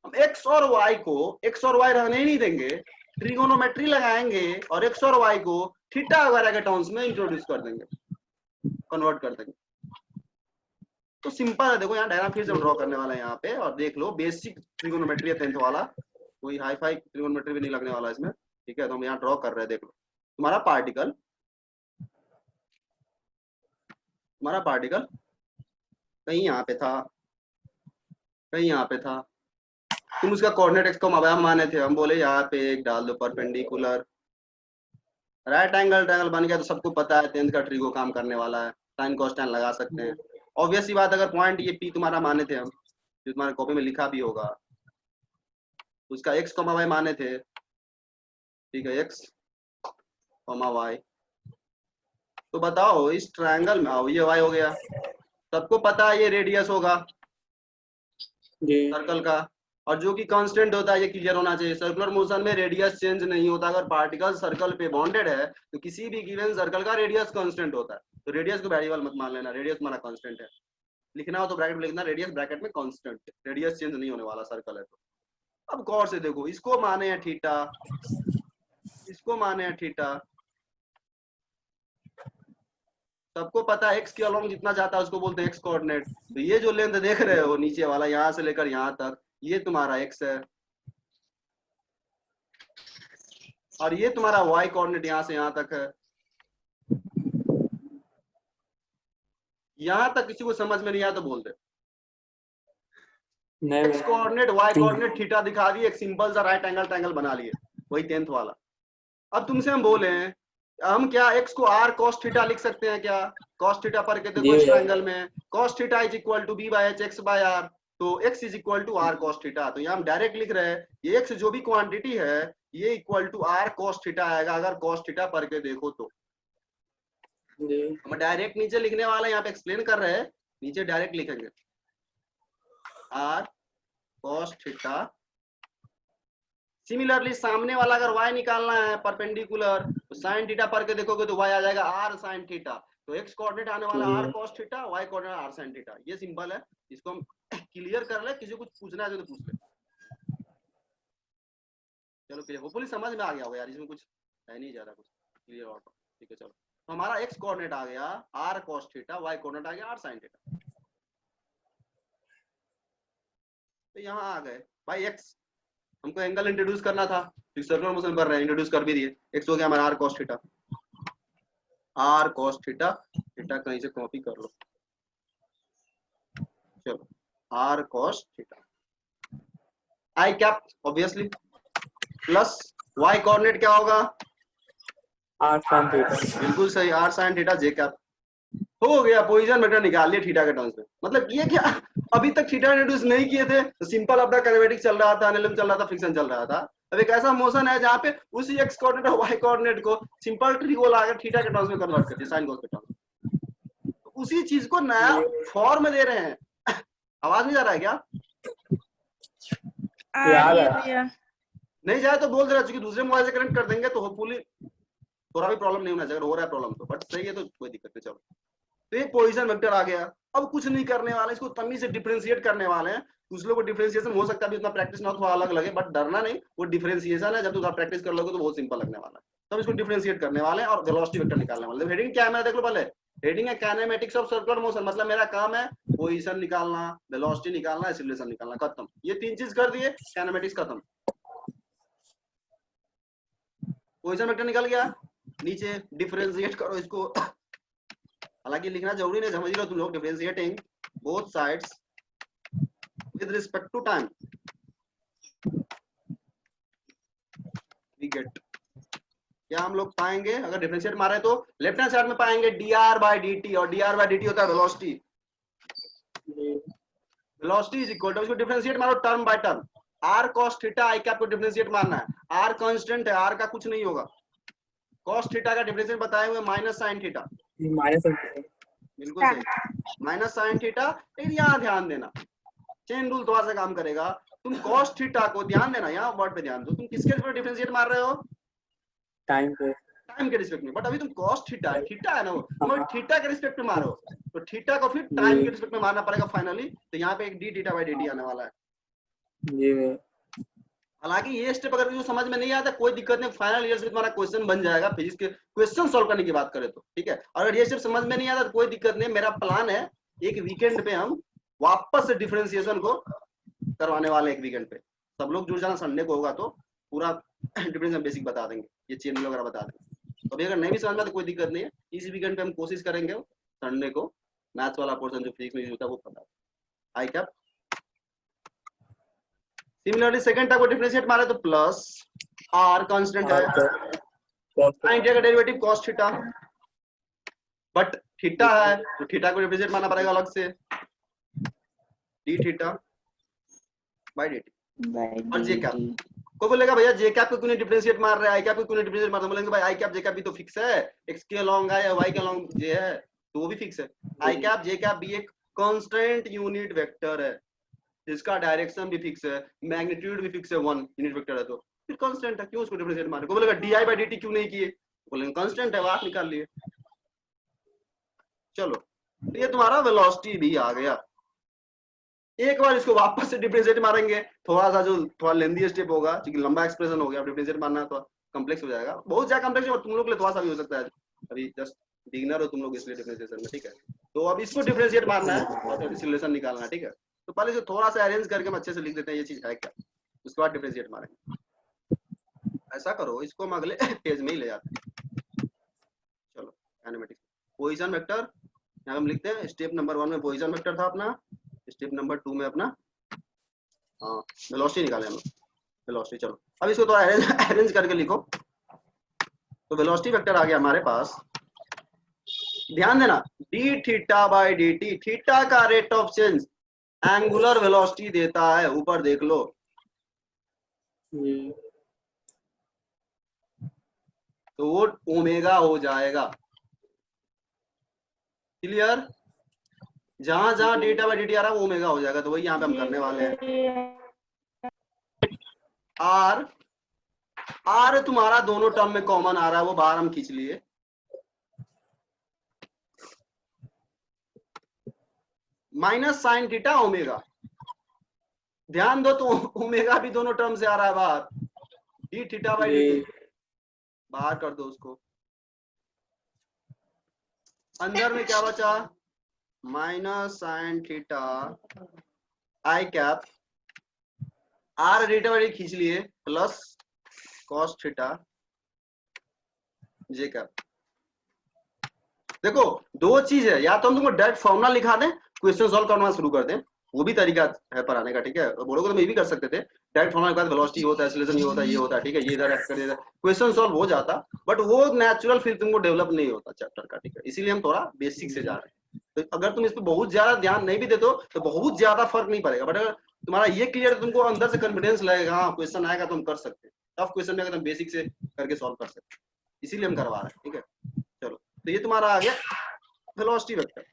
हम x और y को, x और y रहने ही नहीं देंगे, ट्रिगोनोमेट्री लगाएंगे और x और y को थीटा वगैरह के टर्म्स में इंट्रोड्यूस कर देंगे, कन्वर्ट कर देंगे। तो सिंपल है, देखो यहाँ डायग्राम फिर से ड्रॉ करने वाला है यहाँ पे, और देख लो बेसिक ट्रिगोनोमेट्री है 10th वाला, कोई हाई फाई ट्रिगोनोमेट्री भी नहीं लगने वाला इसमें, ठीक है। तो हम यहाँ ड्रॉ कर रहे हैं, देख लो तुम्हारा पार्टिकल कहीं यहाँ पे था, कहीं यहाँ पे था, तुम उसका कोऑर्डिनेट x को माने थे, हम बोले यहाँ पे एक डाल दो परपेंडिकुलर, राइट एंगल ट्रायंगल बन गया। तो सबको पता है 10th का ट्रिगो काम करने वाला है, साइन कोसाइन लगा सकते हैं। ऑब्वियस सी बात, अगर पॉइंट ये P तुम्हारा माने थे हम, जो तुम्हारे कॉपी में लिखा भी होगा, उसका x, y माने थे, ठीक है, x, y। तो बताओ इस ट्रायंगल में आओ, ये y हो गया, सबको पता है ये रेडियस होगा सर्कल का, और जो कि कांस्टेंट होता है, ये क्लियर होना चाहिए। सर्कुलर मोशन में रेडियस चेंज नहीं होता, अगर पार्टिकल सर्कल पे बॉन्डेड है तो किसी भी गिवन सर्कल का रेडियस कांस्टेंट होता है। तो रेडियस को वेरिएबल मत मान लेना, रेडियस हमारा कांस्टेंट है। लिखना हो तो ब्रैकेट में लिखना, रेडियस ब्रैकेट में कांस्टेंट, रेडियस चेंज नहीं होने वाला सर्कल है तो। अब गौर से देखो, इसको माने हैं थीटा, इसको माने हैं थीटा, सबको पता है x के अलोंग जितना जाता है उसको बोलते हैं x कोऑर्डिनेट। तो ये जो लेंथ देख रहे हो नीचे वाला, यहाँ से लेकर यहाँ तक, ये तुम्हारा x है, और ये तुम्हारा y कोऑर्डिनेट यहाँ से यहाँ तक है। यहाँ तक किसी को समझ में नहीं आया तो बोल दे। नहीं एक्स कोऑर्डिनेट वाई तीन। कोऑर्डिनेट थीटा दिखा दिए, एक सिंपल सा राइट एंगल ट्रायंगल बना लिए, वही 10th वाला। अब तुमसे हम बोले हैं, हम क्या एक्स को आर कॉस थीटा लिख सकते हैं क्या? कॉस थीटा पर के देखो जी इस भैया। ट्रायंगल में cos theta is equal to b by h x by r, तो x is equal to r cos theta. तो यहाँ हम डायरेक्ट लिख रहे हैं ये एक्स जो भी क्वांटिटी है ये equal to r cos theta आएगा अगर कॉस थीटा पर के देखो तो। जी हम डायरेक्ट नीचे लिखने वाले यहाँ पे एक्सप्लेन कर रहे हैं, नीचे डायरेक्ट लिखेंगे आर कॉस थीटा। सिमिलरली सामने वाला अगर y निकालना है परपेंडिकुलर तो साइन थीटा पर के देखोगे तो y आ जाएगा r साइन थीटा। तो x कोऑर्डिनेट आने वाला r cos theta, y coordinate r sine theta. ये सिंपल है, इसको हम क्लियर कर ले, किसी को कुछ पूछना है तो पूछ ले। चलो क्लियर, होपफुली समझ में आ गया होगा यार, इसमें कुछ है नहीं ज्यादा, कुछ क्लियर और ठीक है। चलो तो हमारा x कोऑर्डिनेट आ गया r cos theta, y coordinate आ गया r साइन थीटा। तो यहाँ आ गए भाई x, हमको एंगल इंट्रोड्यूस करना था, सर्कुलर मोशन कर रहे हैं, इंट्रोड्यूस कर भी दिए। x हो गया हमारा r cos theta, r cos theta, theta कहीं से कॉपी कर लो, चलो r cos थीटा, i cap obviously plus y coordinate क्या होगा, आर साइन थीटा। बिल्कुल सही, r sin theta j cap. हो गया, पोजीशन वेक्टर निकाल लिया थीटा के टर्म्स में। मतलब ये क्या, अभी तक थीटा इंट्रोड्यूस नहीं किए थे तो सिंपल अपना कैनेमेटिक्स चल रहा था, एनालिसिस चल रहा था, फ्रिक्शन चल रहा था। अब एक ऐसा मोशन है जहाँ पे उसी x कोऑर्डिनेट और y कोऑर्डिनेट को सिंपल ट्री को लाकर थीटा के टर्म्स में कन्वर्ट कर दिया, साइन कोस के टर्म्स। तो उसी चीज को नया फॉर्म दे रहे हैं। आवाज नहीं जा रहा है क्या? आ याद रही है है। भैया। नहीं जाए तो बोल दे रहा, क्योंकि दूसरे मोबाइल से कनेक्ट कर देंगे तो होपफुली थोड़ा भी प्रॉब्लम नहीं होना चाहिए, हो रहा है प्रॉब्लम तो, बट सही है तो कोई दिक्कत नहीं। चलो तो ये पोजीशन वेक्टर आ गया। अब कुछ नहीं करने वाले, इसको तमीज से डिफरेंशिएट करने वाले हैं। कुछ लोग को डिफरेंशिएशन हो सकता है उतना प्रैक्टिस ना हो, थोड़ा अलग लगे, बट डरना नहीं, वो डिफरेंशिएशन है, जब तुम प्रैक्टिस कर लोगे तो बहुत सिंपल लगने वाला है। तब इसको डिफरेंशिएट करने वाले हैं और वेलोसिटी वेक्टर निकालने वाले हैं। हेडिंग क्या है मैं देख लो पहले, हेडिंग है काइनेमेटिक्स ऑफ सर्कुलर मोशन, मतलब मेरा काम है पोजीशन निकालना, वेलोसिटी निकालना, एक्सीलरेशन निकालना, खत्म। ये तीन चीज कर दिए, काइनेमेटिक्स खत्म। पोजीशन वेक्टर निकल गया, नीचे डिफरेंशिएट करो इसको। हालांकि लिखना जरूरी नहीं, समझ लो तुम लोग, differentiating both sides with respect to time we get, क्या हम लोग पाएंगे अगर डिफरेंशिएट मारे तो लेफ्ट हैंड साइड में पाएंगे dr by dt, और dr by dt होता है velocity. Velocity is equal to, इसको डिफरेंशिएट मारो term by term, r cos थीटा i कैप को डिफरेंशिएट मारना है। r कांस्टेंट है, r का कुछ नहीं होगा। cos थीटा का डिफरेंशिएट बताए हुए माइनस sin थीटा, माइनस बिल्कुल सही, माइनस sin थीटा। लेकिन यहाँ ध्यान देना, चेन रूल थोड़ा सा काम करेगा। तुम cos थीटा को ध्यान देना, यहाँ वर्ड पे ध्यान दो, तुम किसके रिस्पेक्ट डिफरेंशिएट मार रहे हो, टाइम पे। टाइम के रिस्पेक्ट में। बट अभी तुम cos थीटा है, थीटा है ना वो, तुम अभी थीटा के रिस्पेक्ट में मारो तो थीटा को फिर टाइम के रिस्पेक्ट में मारना पड़ेगा फाइनली। तो यहाँ पे एक d थीटा बाय dt आने वाला है। जी भैया। हालांकि ये स्टेप अगर जो समझ में नहीं आता कोई दिक्कत नहीं, फाइनल ईयर से तुम्हारा क्वेश्चन बन जाएगा फिजिक्स के क्वेश्चन सॉल्व करने की बात करें तो, ठीक है। अगर ये स्टेप समझ में नहीं आता तो कोई दिक्कत नहीं, मेरा प्लान है एक वीकेंड पे हम वापस से डिफरेंशिएशन को करवाने वाले, एक वीकेंड पे सब लोग जुड़ जाना, संडे को होगा तो पूरा डिफरेंशिएशन बेसिक बता देंगे, ये चेन वगैरह बता देंगे। तो अभी अगर नहीं भी समझ में तो कोई दिक्कत नहीं है, इसी वीकेंड पे हम कोशिश करेंगे संडे को मैथ्स वाला पोर्शन जो फिजिक्स में यूज होता है वो पता आई कैप। सिमिलरली सेकंड टाइप को डिफरेंशिएट मारे तो प्लस r कांस्टेंट है, sin थीटा का derivative cos theta, but theta है तो थीटा को डिफरेंशिएट मारना पड़ेगा अलग से, d थीटा बाय dt। और j कैप, कोई बोलेगा भैया j कैप को क्यों नहीं डिफरेंशिएट मार रहे हैं, i कैप को क्यों नहीं डिफरेंशिएट मार रहे हैं? बोलेंगे भाई i कैप j कैप भी तो फिक्स है, x के अलोंग है या y के अलोंग j है तो वो भी फिक्स है। i कैप j कैप भी एक कांस्टेंट यूनिट वेक्टर है, इसका डायरेक्शन भी फिक्स है, मैग्नीट्यूड भी फिक्स है, 1 यूनिट वेक्टर है तो फिर कांस्टेंट है, क्यों उसको डिफरेंशिएट मारे? को बोलेगा di by dt क्यों नहीं किए? बोलेंगे कांस्टेंट है, आप निकाल लिए। चलो तो ये तुम्हारा वेलोसिटी भी आ गया। एक बार इसको वापस से डिफरेंशिएट मारेंगे, थोड़ा सा जो थोड़ा लेंदी स्टेप होगा क्योंकि लंबा एक्सप्रेशन हो गया, डिफरेंशिएट मारना तो कॉम्प्लेक्स हो जाएगा, बहुत ज्यादा कॉम्प्लेक्स है, तुम लोग के लिए थोड़ा सा भी हो सकता है, अभी जस्ट बिगिनर हो तुम लोग इसलिए डिफरेंशिएशन में, ठीक है। तो अब इसको डिफरेंशिएट मारना है और एक्सीलरेशन निकालना है, ठीक है। तो पहले इसे थोड़ा सा अरेंज करके हम अच्छे से लिख देते हैं ये चीज है क्या, उसके बाद डिफरेंशिएट मारेंगे। ऐसा करो इसको हम अगले पेज में ही ले जाते हैं। चलो काइनेमेटिक्स पोजीशन वेक्टर यहाँ हम लिखते हैं, स्टेप नंबर 1 में पोजीशन वेक्टर था अपना, स्टेप नंबर 2 में अपना हाँ वेलोसिटी निकाले हम लोग, वेलोसिटी। चलो अब इसको थोड़ा अरेंज करके लिखो। तो वेलोसिटी वेक्टर आ गया हमारे पास, ध्यान देना d theta by d t, theta का rate of change angular velocity देता है, ऊपर देख लो। तो वो ओमेगा हो जाएगा, क्लियर। जहां जहां थीटा बाई डी टी आ रहा है वो ओमेगा हो जाएगा, तो वही यहाँ पे हम करने वाले हैं। आर, आर तुम्हारा दोनों टर्म में कॉमन आ रहा है, वो बाहर हम खींच लिए। माइनस साइन थीटा ओमेगा, ध्यान दो तो ओमेगा भी दोनों टर्म से आ रहा है बाहर, d theta by d t, बाहर कर दो उसको। अंदर में क्या बचा, minus sine theta i cap, r theta by d खींच लिए, plus cos theta j cap. देखो दो चीज है, या तो हम तुमको डायरेक्ट फॉर्मूला लिखा दें, क्वेश्चन सॉल्व करना शुरू कर दें, वो भी तरीका है पढ़ाने का, ठीक है। बोलोगे तो मैं ये भी कर सकते थे, डायरेक्ट फॉर्मूला के बाद वेलोसिटी होता है, एक्सीलरेशन ये होता है, ये होता है, ठीक है, ये इधर कर देता, क्वेश्चन सॉल्व हो जाता, बट वो नेचुरल फील तुमको डेवलप नहीं होता चैप्टर का, ठीक है। इसीलिए हम थोड़ा बेसिक से जा रहे हैं। तो अगर तुम इस पर बहुत ज्यादा ध्यान नहीं भी देते हो तो बहुत ज्यादा फर्क नहीं पड़ेगा, बट अगर तुम्हारा ये क्लियर, तुमको अंदर से कॉन्फिडेंस लगेगा, हाँ क्वेश्चन आएगा तो हम कर सकते हैं, टफ क्वेश्चन में अगर तुम बेसिक से करके सॉल्व कर सकते हैं, इसीलिए हम करवा रहे हैं, ठीक है। चलो तो ये तुम्हारा आ गया वेलोसिटी वेक्टर।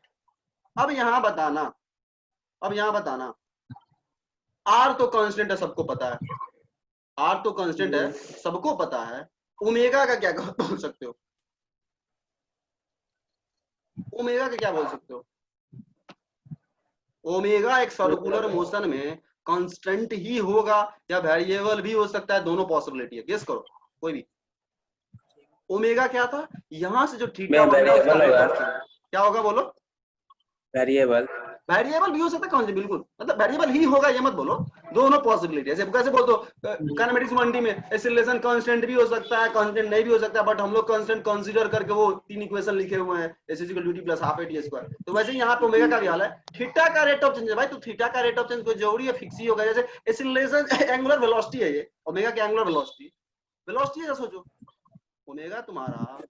अब यहां बताना, अब यहां बताना, आर तो कांस्टेंट है, सबको पता है, आर तो कांस्टेंट है, सबको पता है। ओमेगा का क्या बोल सकते हो, ओमेगा का क्या बोल सकते हो? ओमेगा एक सर्कुलर मोशन में कांस्टेंट ही होगा या वेरिएबल भी हो सकता है, दोनों पॉसिबिलिटी है, गेस करो कोई भी। ओमेगा क्या था, यहां से जो थीटा वेरिएबल होगा, क्या होगा बोलो, वेरिएबल, वेरिएबल भी हो सकता है कौन सी, बिल्कुल, मतलब वेरिएबल ही होगा ये मत बोलो, दोनों पॉसिबिलिटी है। कैसे बोल दो काइनेमेटिक्स 1D में एक्सीलरेशन कांस्टेंट भी हो सकता है, कांस्टेंट नहीं भी हो सकता है, बट हम लोग कांस्टेंट कंसीडर करके वो तीन इक्वेशन लिखे हुए हैं, s = dt + ½ at स्क्वायर। तो वैसे ही यहाँ पे ओमेगा का भी हाल है, थीटा का रेट ऑफ चेंज है भाई, तो थीटा का रेट ऑफ चेंज कोई जरूरी है फिक्स ही होगा, जैसे एक्सीलरेशन एंगुलर वेलोसिटी है, ये ओमेगा की एंगुलर वेलोसिटी, वेलोसिटी है, सोचो ओमेगा तुम्हारा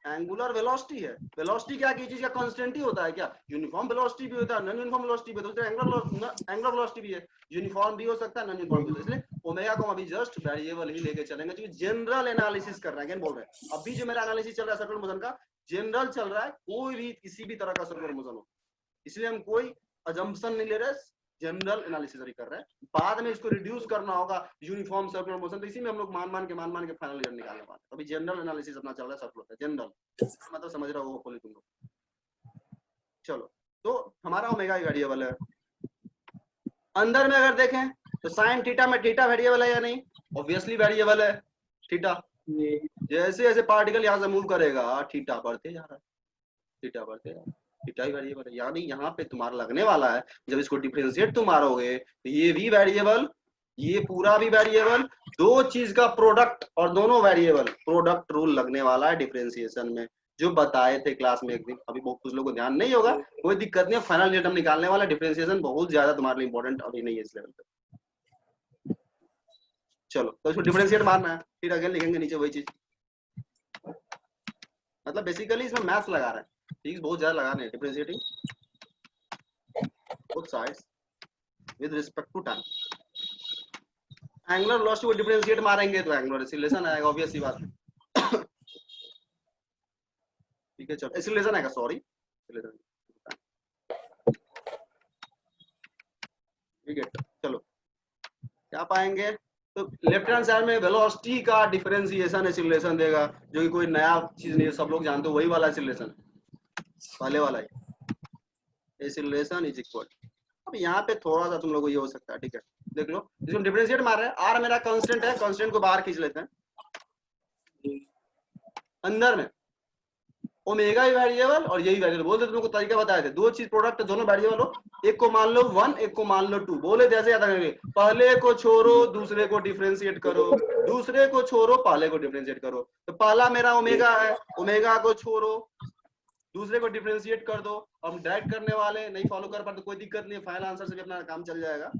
एंगुलर वेलोसिटी है। वेलोसिटी क्या की चीज का कांस्टेंट ही होता है क्या, यूनिफॉर्म वेलोसिटी भी होता है, नॉन यूनिफॉर्म वेलोसिटी भी होता है, एंगुलर वेलोसिटी भी है, यूनिफॉर्म भी हो सकता है, नॉन यूनिफॉर्म भी हो सकता है। इसलिए ओमेगा को हम अभी जस्ट वेरिएबल ही लेके चलेंगे, क्योंकि जनरल एनालिसिस कर रहे हैं, बोल रहे हैं अभी जो मेरा एनालिसिस चल रहा है सर्कुलर मोशन का, जनरल चल रहा है, कोई भी किसी भी तरह का सर्कुलर मोशन हो, इसलिए हम कोई अजम्पशन नहीं ले रहे, जनरल एनालिसिस कर रहे हैं। बाद में इसको रिड्यूस करना होगा यूनिफॉर्म सर्कुलर मोशन, तो इसी में हम लोग मान के फाइनल रिजल्ट निकालने वाले हैं। अभी जनरल एनालिसिस अपना चल रहा है सर्कुलर का, जनरल मतलब समझ रहा हो बोली तुम लोग। चलो तो हमारा ओमेगा वेरिएबल है। अंदर में अगर देखें तो साइन थीटा में थीटा वेरिएबल है या नहीं, ऑब्वियसली वेरिएबल है थीटा, जैसे जैसे पार्टिकल यहाँ से मूव करेगा थीटा बढ़ते जा रहा है, थीटा बढ़ते जा रहा है, थीटा ही वेरिएबल है, यानी यहाँ पे तुम्हारा लगने वाला है, जब इसको डिफरेंशिएट तुम मारोगे तो ये भी वेरिएबल, ये पूरा भी वेरिएबल, दो चीज का प्रोडक्ट, और दोनों वेरिएबल, प्रोडक्ट रूल लगने वाला है डिफरेंशिएशन में, जो बताए थे क्लास में एक दिन। अभी बहुत कुछ लोगों को ध्यान नहीं होगा, कोई दिक्कत नहीं है, फाइनल रिजल्ट हम निकालने वाला, डिफरेंशिएशन बहुत ज्यादा तुम्हारे लिए इंपॉर्टेंट अभी नहीं है इस लेवल पे। चलो तो इसको डिफरेंशिएट मारना है, फिर अगेन लिखेंगे नीचे वही चीज, मतलब बेसिकली इसमें मैथ्स लगा रहे हैं, फिजिक्स बहुत ज्यादा लगाने हैं, differentiating both sides with respect to time। Angular velocity को डिफरेंशिएट मारेंगे तो एंगुलर एक्सीलरेशन आएगा, ऑब्वियस सी बात है, ठीक है। चलो एक्सीलरेशन आएगा, सॉरी ठीक है। चलो क्या पाएंगे, तो लेफ्ट हैंड साइड में वेलोसिटी का डिफरेंशिएशन एक्सीलरेशन देगा, जो कि कोई नया चीज नहीं है, सब लोग जानते हो वही वाला एक्सीलरेशन, पहले वाला ही, एक्सीलरेशन इज इक्वल। अब यहाँ पे थोड़ा सा तुम लोगों को ये हो सकता है, ठीक है, देख लो इसको डिफरेंशिएट मार रहे हैं, आर मेरा कांस्टेंट है, कांस्टेंट को बाहर खींच लेते हैं, अंदर में ओमेगा भी वेरिएबल और यही वेरिएबल, बोलते तुमको तरीका बताए थे, दो चीज प्रोडक्ट दोनों वेरिएबल हो, एक को मान लो 1, एक को मान लो 2, बोले जैसे याद रखेंगे, पहले को छोड़ो दूसरे को डिफरेंशिएट करो, दूसरे को छोड़ो पहले को डिफरेंशिएट करो। तो पहला मेरा ओमेगा है, ओमेगा को छोड़ो दूसरे को डिफरेंशिएट कर दो, हम डायरेक्ट करने वाले नहीं फॉलो कर पाते कोई दिक्कत नहीं है, फाइनल आंसर से भी अपना काम चल जाएगा,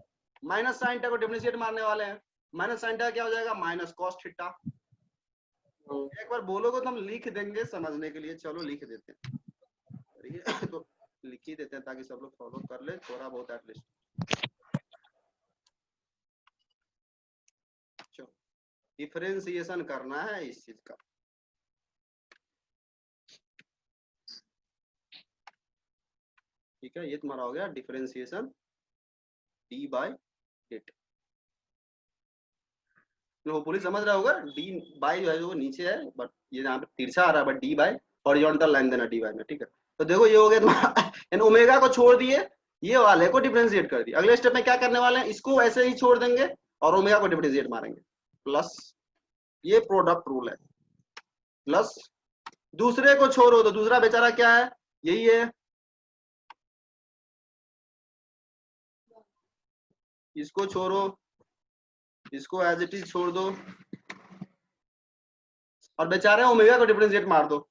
माइनस साइन थीटा को डिफरेंशिएट मारने वाले हैं, माइनस साइन थीटा क्या हो जाएगा, माइनस कॉस थीटा। एक बार बोलोगे तो हम लिख देंगे समझने के लिए, चलो लिख देते हैं, तो लिख ही देते हैं ताकि सब लोग फॉलो कर ले थोड़ा बहुत एटलीस्ट। चलो डिफरेंशिएशन करना है इस चीज का। ठीक है, ये तुम्हारा हो गया डिफरेंशिएशन डी बाय डेट। होपफुली समझ रहा होगा, डी बाय जो है वो नीचे है, बट ये यहाँ पे तिरछा आ रहा है, but D bye horizontal line देना डी बाय में। ठीक है, तो देखो ये हो गया तुम्हारा ओमेगा को छोड़ दिए, ये वाले को डिफरेंशिएट कर दिया। अगले स्टेप में क्या करने वाले हैं, इसको ऐसे ही छोड़ देंगे और ओमेगा को डिफरेंशिएट मारेंगे, प्लस ये प्रोडक्ट रूल है, प्लस दूसरे को छोड़ो तो दूसरा बेचारा क्या है, यही है, इसको छोड़ो, इसको एज इट इज छोड़ दो और बेचारे ओमेगा को डिफरेंशिएट मार दो।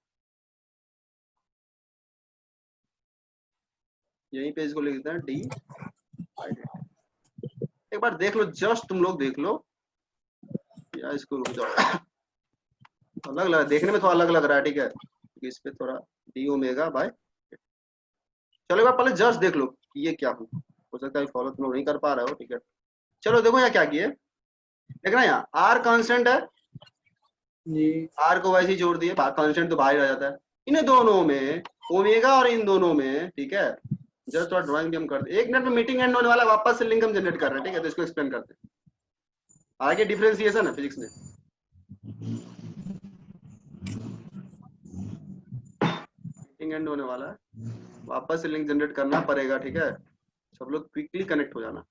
यहीं पे इसको लिख देते हैं डी। एक बार देख लो, जस्ट तुम लोग देख लो या इसको रुक जाओ, अलग लग देखने में थोड़ा अलग लग रहा है। ठीक है, इस पे थोड़ा डी ओमेगा बाय, चलो एक बार पहले जस्ट देख लो कि ये क्या हो सकता है फॉलो तुम लोग नहीं कर पा रहे हो। ठीक है, चलो देखो यहाँ क्या किए, देखना यहाँ आर कांस्टेंट है जी, आर को वैसे ही जोड़ दिए, कांस्टेंट तो बाहर रह जाता है। इन दोनों में ओमेगा और इन दोनों में, ठीक है, जस्ट थोड़ा ड्राइंग भी हम करते, 1 मिनट में मीटिंग एंड होने वाला, वापस से लिंक हम जनरेट कर रहे हैं। ठीक है, तो इसको एक्सप्लेन करते हैं, आगे डिफरेंशिएशन है फिजिक्स में। मीटिंग एंड होने वाला है, वापस से लिंक जनरेट करना पड़ेगा। ठीक है, सब लोग क्विकली कनेक्ट हो जाना।